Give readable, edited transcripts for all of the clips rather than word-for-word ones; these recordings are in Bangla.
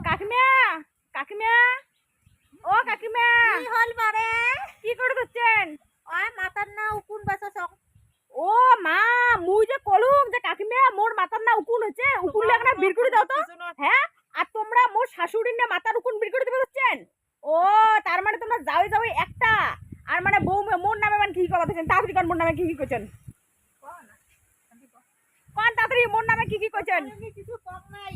কাকিমা কাকিমা ও কাকিমা কি হল বারে কি করে দিচ্ছেন? ওই মাথার না উকুন বাসছ ও মা মুই যে কলুম যে কাকিমা মোর মাথার না উকুন হচ্ছে, উকুন লাগা বের করে দাও তো। হ্যাঁ, আর তোমরা মোর শাশুড়ির না মাথার উকুন বের করে দিতে দিচ্ছেন? ও তার মানে তোমরা যাওই যাওই একটা, আর মানে বউ মোর নামে মানে কি কথা দিচ্ছেন? তাড়াতাড়ি কোন মোর নামে কি কি করছেন? কোন তাড়াতাড়ি মোর নামে কি কি করছেন? কিছু কম নাই।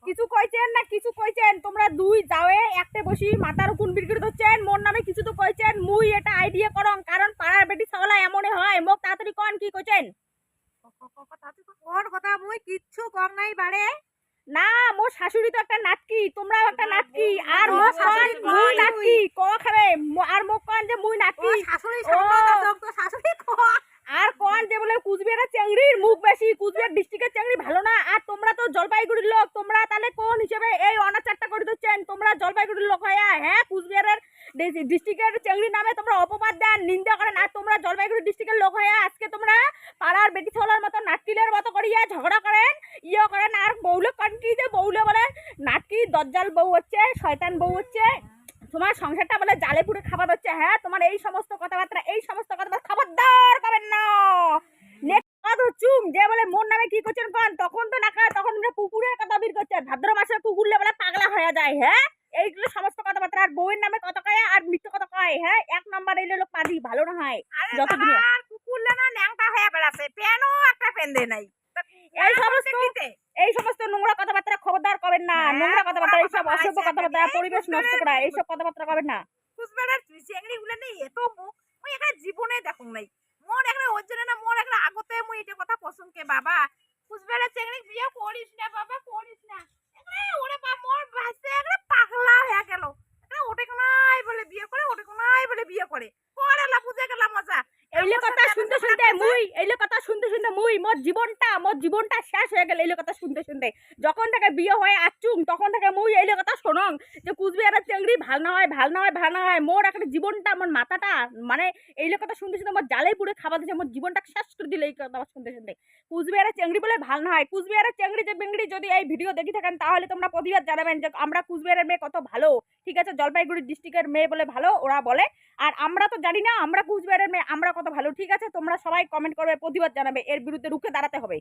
কিছু কইছেন না কিছু কইছেন? তোমরা দুই যাওয়ে একটা বসি মাথার উকুন বের করে দিচ্ছেন, মোর নামে কিছু তো কইছেন। মুই এটা আইডিয়া করং, কারণ পাড়ার বেটি ছাগলা এমনই হয়। মোক তাড়াতাড়ি কোন কি কইছেন? ওর কথা মুই কিচ্ছু কম নাই বারে। না মোর শাশুড়ি তো একটা নাটকি, তোমরাও একটা নাটকি, আর ও মোক শাশুড়ি কোন মুই কয় নাটকি ক খাবে, আর মোক কোন যে মুই ও নাটকি। শাশুড়ি ও সামনে তো শাশুড়ি কয় আর কোন যে বলে কুচবিহারের চেংড়ির মুখ বেশি, কুচবিহার ডিস্ট্রিক্টের চেংড়ি ভালো না। আর তোমরা তো জলপাইগুড়ির লোক, তোমরা তাহলে কোন হিসেবে এই অনাচারটা করে দিচ্ছেন? তোমরা জলপাইগুড়ির লোক হয়ে হ্যাঁ কুচবিহারের ডিস্ট্রিক্টের চেংড়ির নামে তোমরা অপবাদ দেন, নিন্দা করেন। আর তোমরা জলপাইগুড়ি ডিস্ট্রিক্টের লোক হয়ে আজকে তোমরা পাড়ার বেটি ছোলার মতো নাটকিলের মতো করিয়া ঝগড়া করেন, ইয়ে করেন। আর বউলে কন্ট্রি যে বউলে বলে নাটকি দজ্জাল বউ হচ্ছে, শয়তান বউ হচ্ছে, তোমার সংসারটা বলে জালে পুড়ে খাবার হচ্ছে। হ্যাঁ, তোমার এই সমস্ত কথাবার্তা, এই সমস্ত কথাবার্তা খবরদার করবেন না। চুম যে বলে মোর নামে কি করছেন কোন, তখন তো না খায়, তখন তোমরা কুকুরের কথা বের করছেন। ভাদ্র মাসে কুকুরলে বলে পাগলা হয়ে যায়। হ্যাঁ, এইগুলো সমস্ত কথাবার্তা। আর বউয়ের নামে কথা কয় আর মিথ্যে কথা কয়। হ্যাঁ, এক নাম্বার এই লোক পাজি ভালো না হয় যতদিন। আর কুকুর না ন্যাংটা হয়ে বেড়াছে, পেনও একটা পেন দে নাই। এই সমস্ত নোংরা কথাবার্তা খবরদার করবেন না। নোংরা কথাবার্তা, এইসব অসভ্য কথাবার্তা, পরিবেশ নষ্ট করা, এইসব কথাবার্তা করবেন না। কুচবেড়ার চেংড়ি গুলো নেই এত মুখ মুই এখানে জীবনে দেখুন নাই। মোর এখানে ওর জন্য না মোর এখানে আগতে মুই এটা কথা পছন্দ কে বাবা কুচবেড়ার চেংড়ি বিয়ে করিস না বাবা, করিস না। এখানে ওরে বাবা মোর ভাইসে এখানে পাগলা হয়ে গেল। এখানে ওটে কোনাই বলে বিয়ে করে, ওটে কোনাই বলে বিয়ে করে পড়ালা বুঝে গেল মজা। এইলে কথা শুনতে শুনতে মুই, এইলে কথা শুনতে শুনতে মুই মোর জীবনটা শেষ হয়ে গেল। এইলে কথা শুনতে শুনতে যখন থেকে বিয়ে হয়ে আসছুম তখন থেকে মুই এইলে কথা শোনং যে কুচবিহারের চেংড়ি ভাল না হয়, ভাল না হয়, ভাল না হয়। মোর একটা জীবনটা, মোর মাথাটা মানে এইলে কথা শুনতে শুনতে মোর জালে পুড়ে খাবার দিচ্ছে, মোর জীবনটা শেষ করে দিল এই কথা শুনতে শুনতে। কুচবিহারের চেংড়ি বলে ভাল না হয়। কুচবিহারের চেংড়ি যে বেংড়ি যদি এই ভিডিও দেখি থাকেন তাহলে তোমরা প্রতিবাদ জানাবেন যে আমরা কুচবিহারের মেয়ে কত ভালো। ঠিক আছে, জলপাইগুড়ি ডিস্ট্রিক্টের মেয়ে বলে ভালো ওরা বলে, আর আমরা তো জানি না আমরা কুচবিহারের মেয়ে আমরা কত ভালো। ঠিক আছে, তোমরা সবাই কমেন্ট করবে, প্রতিবাদ জানাবে, এর বিরুদ্ধে রুখে দাঁড়াতে হবে।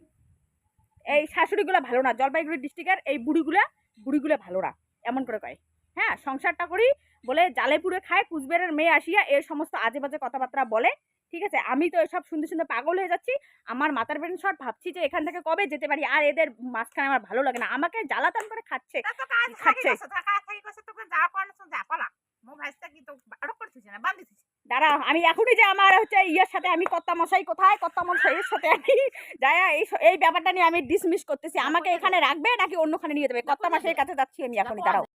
এই শাশুড়িগুলো ভালো না, জলপাইগুড়ি ডিস্ট্রিক্টের এই বুড়িগুলো ভালো না, এমন করে কয়। হ্যাঁ, সংসারটা করি বলে জালে পুড়ে খায়, কুচবিহারের মেয়ে আসিয়া এই সমস্ত আজে বাজে কথাবার্তা বলে। ঠিক আছে, আমি তো এসব শুনতে শুনতে পাগল হয়ে যাচ্ছি। আমার মাথার ব্রেন শট, ভাবছি যে এখান থেকে কবে যেতে পারি। আর এদের মাঝখানে আমার ভালো লাগে না, আমাকে জ্বালাতন করে খাচ্ছে। দাঁড়া, আমি এখনই যে আমার হচ্ছে ইয়ের সাথে আমি কর্তা মশাই কোথায়, কর্তা মশাইয়ের সাথে আমি যাই এই ব্যাপারটা নিয়ে আমি ডিসমিস করতেছি। আমাকে এখানে রাখবে নাকি অন্যখানে নিয়ে যাবে? কর্তা মশাইয়ের কাছে যাচ্ছি আমি এখনই, দাঁড়াও।